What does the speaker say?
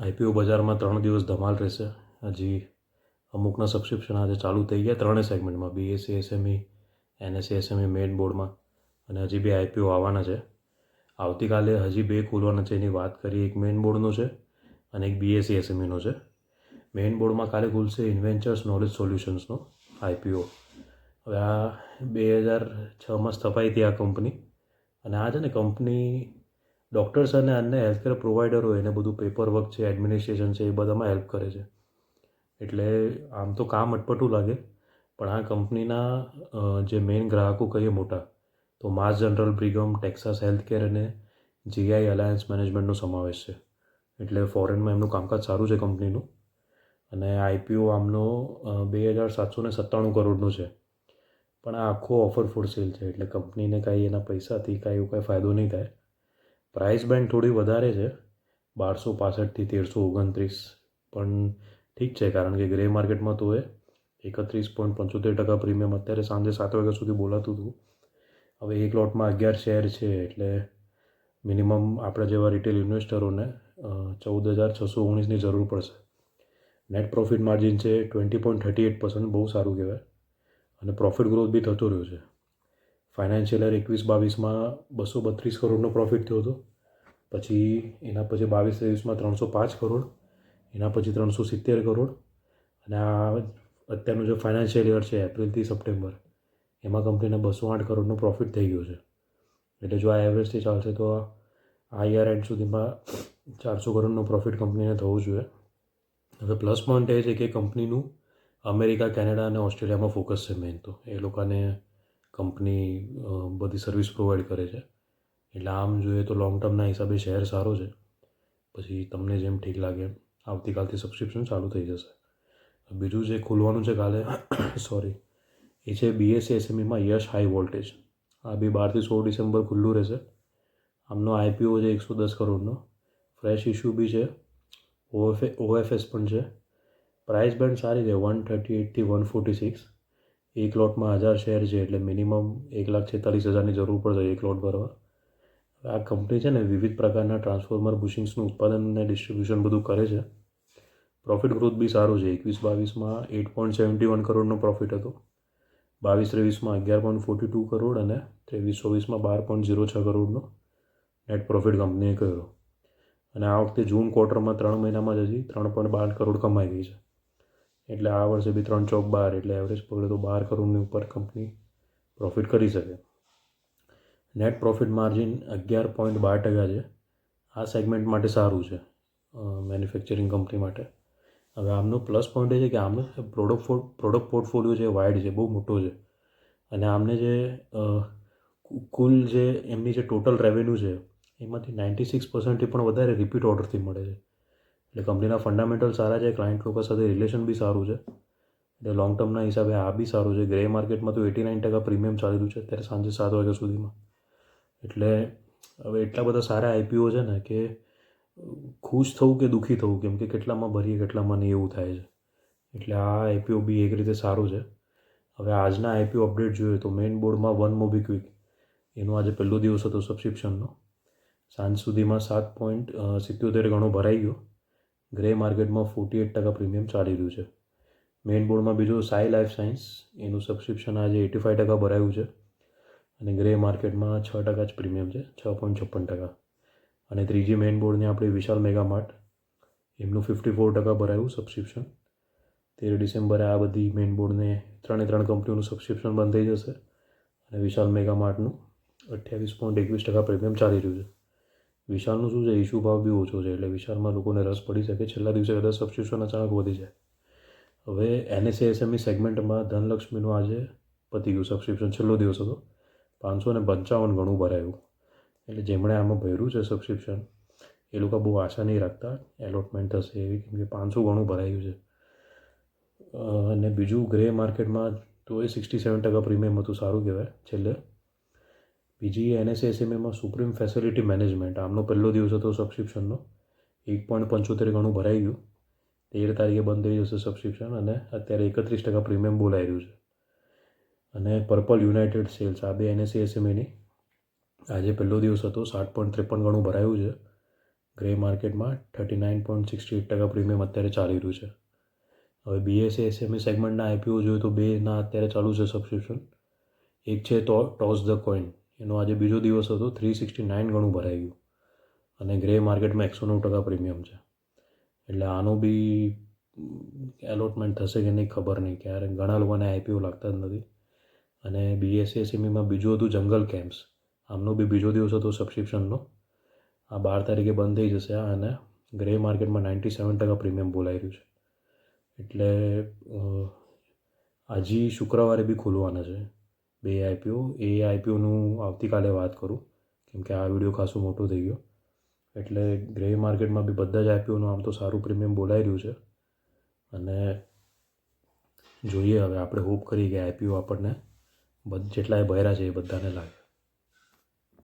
IPO બજારમાં 3 દિવસ ધમાલ રહેશે. હજી અમુકના સબસ્ક્રિપ્શન આજે ચાલુ થઈ ગયા ત્રણેય સેગમેન્ટમાં, BSc SME, NSC SME main બોર્ડમાં, અને હજી બે આઈપીઓ આવવાના છે. આવતીકાલે હજી બે ખોલવાના છે, એની વાત કરીએ. એક મેઇન બોર્ડનો છે અને એક બીએસસી એસએમઈનો છે. મેઇન બોર્ડમાં કાલે ખુલશે ઇન્વેન્ચર્સ નોલેજ સોલ્યુશન્સનો આઈપીઓ. હવે આ 2006માં સ્થપાઈ હતી આ કંપની, અને આ છે ને કંપની ડૉક્ટર્સ અને અન્ય હેલ્થકેર પ્રોવાઈડર હોય એને બધું પેપર વર્ક છે, એડમિનિસ્ટ્રેશન છે, એ બધામાં હેલ્પ કરે છે. એટલે આમ તો કામ અટપટું લાગે, પણ આ કંપનીના જે મેઇન ગ્રાહકો કહીએ મોટા, તો માસ જનરલ, બ્રિગમ, ટેક્સાસ હેલ્થકેર અને જીઆઈ અલાયન્સ મેનેજમેન્ટનો સમાવેશ છે. એટલે ફોરેનમાં એમનું કામકાજ સારું છે કંપનીનું. અને આઈપીઓ આમનો 2797 કરોડનું છે. પણ આ આખો ઓફર ફોર સેલ છે, એટલે કંપનીને કાંઈ એના પૈસાથી કાંઈ એવું કાંઈ ફાયદો નહીં થાય. પ્રાઇસ બેન્ડ થોડી વધારે છે, 1265થી 1329, પણ ઠીક છે, કારણ કે ગ્રે માર્કેટમાં તો એ 31.75% પ્રીમિયમ અત્યારે સાંજે 7 વાગ્યા સુધી બોલાતું હતું. હવે એક લોટમાં 11 શેર છે, એટલે મિનિમમ આપણા જેવા રિટેલ ઇન્વેસ્ટરોને 14,619ની જરૂર પડશે. નેટ પ્રોફિટ માર્જિન છે 20.38%, બહુ સારું કહેવાય, અને પ્રોફિટ ગ્રોથ બી થતો રહ્યો છે. ફાઇનાન્શિયલ યર 21-22માં 232 કરોડનો પ્રોફિટ થયો હતો. પછી એના પછી 22-23માં 305 કરોડ, એના પછી 370 કરોડ, અને આ અત્યારનું જે ફાઇનાન્શિયલ યર છે એપ્રિલથી સપ્ટેમ્બર, એમાં કંપનીને 208 કરોડનો પ્રોફિટ થઈ ગયો છે. એટલે જો આ એવરેજથી ચાલશે તો આ યર એન્ડ સુધીમાં 400 કરોડનો પ્રોફિટ કંપનીને થવું જોઈએ. હવે પ્લસ પોઈન્ટ એ છે કે કંપનીનું અમેરિકા, કેનેડા અને ઓસ્ટ્રેલિયામાં ફોકસ છે મેઇન. તો એ લોકોને કંપની બધી સર્વિસ પ્રોવાઈડ કરે છે, એટલે આમ જોઈએ તો લોંગ ટર્મના હિસાબે શેર સારો છે. પછી તમને જેમ ઠીક લાગે એમ. આવતીકાલથી સબસ્ક્રિપ્શન ચાલુ થઈ જશે. બીજું જે ખુલવાનું છે કાલે સોરી, એ છે બીએસસી એસએમઈમાં યશ હાઈ વોલ્ટેજ. આ બી 12થી 16 ડિસેમ્બર ખુલ્લું રહેશે. આમનો આઈપીઓ છે 110 કરોડનો, ફ્રેશ ઇશ્યુ બી છે, ઓએફએસ પણ છે. પ્રાઇસ બેન્ડ સારી છે, 138થી 146. એક લોટમાં 1000 શેર છે, એટલે મિનિમમ 1,46,000ની જરૂર પડશે એક લોટ ભરવા. આ કંપની છે ને વિવિધ પ્રકારના ટ્રાન્સફોર્મર બુશિંગ્સનું ઉત્પાદન અને ડિસ્ટ્રીબ્યુશન બધું કરે છે. પ્રોફિટ ગ્રોથ બી સારો છે. 21-22માં 8.71 કરોડનો પ્રોફિટ હતો, 22-23માં 11.42 કરોડ, અને 23-24માં 12.06 કરોડનો નેટ પ્રોફિટ કંપનીએ કર્યો. અને આ વખતે જૂન ક્વાર્ટરમાં 3 મહિનામાં જ હજી 3.12 કરોડ કમાઈ ગઈ છે. એટલે આ વર્ષે બી 3 ચોક 12, એટલે એવરેજ પકડે તો 12 કરોડની ઉપર કંપની પ્રોફિટ કરી શકે. નેટ પ્રોફિટ માર્જિન 11.12% છે. આ સેગમેન્ટ માટે સારું છે, મેન્યુફેક્ચરિંગ કંપની માટે. હવે આમનો પ્લસ પોઈન્ટ એ છે કે આમનો પ્રોડક્ટ પોર્ટફોલિયો છે વાઇડ છે, બહુ મોટો છે, અને આમને જે કુલ જે એમની જે ટોટલ રેવન્યુ છે એમાંથી 96%થી પણ વધારે રિપીટ ઓર્ડરથી મળે છે. એટલે કંપનીના ફંડામેન્ટલ સારા છે, ક્લાયન્ટ લોકો સાથે રિલેશન બી સારું છે, એટલે લોંગ ટર્મના હિસાબે આ બી સારું છે. ગ્રે માર્કેટમાં તો 89% પ્રીમિયમ ચાલી રહ્યું છે અત્યારે સાંજે 7 વાગ્યા સુધીમાં. એટલે હવે એટલા બધા સારા આઈપીઓ છે ને કે ખુશ થવું કે દુઃખી થવું, કેમ કે કેટલામાં ભરીએ કેટલામાં નહીં એવું થાય છે. એટલે આ આઈપીઓ બી એક રીતે સારું છે. હવે આજના આઈપીઓ અપડેટ જોઈએ તો મેઇન બોર્ડમાં વન મોબીક્વિક, એનો આજે પહેલો દિવસ હતો સબસ્ક્રિપ્શનનો. સાંજ સુધીમાં 7.77 ગણો ભરાઈ ગયો. ગ્રે માર્કેટમાં 48% પ્રીમિયમ ચાલી રહ્યું છે. મેઇન બોર્ડમાં બીજું સાઈ લાઈફ સાયન્સ, એનું સબસ્ક્રિપ્શન આજે 85% ભરાયું છે, અને ગ્રે માર્કેટમાં 6% જ પ્રીમિયમ છે, 6.56%. અને ત્રીજી મેઇન બોર્ડની આપણી વિશાલ મેગા માર્ટ, એમનું 54% ભરાયું સબસ્ક્રિપ્શન. 13 ડિસેમ્બરે આ બધી મેઇન બોર્ડને 3 કંપનીઓનું સબસ્ક્રિપ્શન બંધ થઈ જશે, અને વિશાલ મેગા માર્ટનું 28.21% પ્રીમિયમ ચાલી રહ્યું છે. વિશાલનું શું છે, ઇશ્યુ ભાવ બી ઓછો છે, એટલે વિશાલમાં લોકોને રસ પડી શકે. છેલ્લા દિવસે કદાચ સબસ્ક્રિપ્શન અચાનક વધી જાય. હવે એનએસસી એસએમઈ સેગમેન્ટમાં ધનલક્ષ્મીનું આજે પતી ગયું સબસ્ક્રિપ્શન, છેલ્લો દિવસ હતો, 555 ગણું ભરાયું. એટલે જેમણે આમાં ભર્યું છે સબસ્ક્રિપ્શન, એ લોકો બહુ આશા નહીં રાખતા એલોટમેન્ટ થશે એવી, કેમ કે 500 ગણું ભરાયું છે. અને બીજું ગ્રે માર્કેટમાં તો એ 67% પ્રીમિયમ હતું, સારું કહેવાય છેલ્લે. બીજી એનએસસી એસએમઈમાં સુપ્રીમ ફેસિલિટી મેનેજમેન્ટ, આમનો પહેલો દિવસ હતો સબસ્ક્રિપ્શનનો, 1.75 ગણું ભરાઈ ગયું. 13 તારીખે બંધ થઈ જશે સબસ્ક્રિપ્શન, અને અત્યારે 31% પ્રીમિયમ બોલાઈ રહ્યું છે. અને પર્પલ યુનાઇટેડ સેલ્સ, આ બે એનએસસી એસએમઈની આજે પહેલો દિવસ હતો, 7.53 ગણું ભરાયું છે, ગ્રે માર્કેટમાં 39.68% પ્રીમિયમ અત્યારે ચાલી રહ્યું છે. હવે BSE SME સેગમેન્ટના આઈપીઓ જોઈએ તો બેના અત્યારે ચાલુ છે સબસ્ક્રિપ્શન. એક છે તો ટોસ ધ કોઈન, એનો આજે બીજો દિવસ હતો, 369 ગણું ભરાઈ ગયું અને ગ્રે માર્કેટમાં 109% પ્રીમિયમ છે. એટલે આનું બી એલોટમેન્ટ થશે કે નહીં ખબર નહીં, ક્યારે ઘણા લોકોને આઈપીઓ લાગતા જ નથી. અને BSE SMEમાં બીજું હતું જંગલ કેમ્પ્સ, આમનો બી બીજો દિવસ હતો સબસ્ક્રિપ્શનનો. આ 12 તારીખે બંધ થઈ જશે અને ગ્રે માર્કેટમાં 97% પ્રીમિયમ બોલાઈ રહ્યું છે. એટલે આજે શુક્રવારે બી ખોલવાના છે બે આઈપીઓ. એ આઈપીઓનું આવતીકાલે વાત કરું, કેમ કે આ વિડીયો ખાસો મોટો થઈ ગયો. એટલે ગ્રે માર્કેટમાં બી બધા જ આઈપીઓનું આમ તો સારું પ્રીમિયમ બોલાઈ રહ્યું છે. અને જોઈએ, હવે આપણે હોપ કરીએ કે આઈપીઓ આપણને જેટલાએ ભર્યા છે એ બધાને લાગે.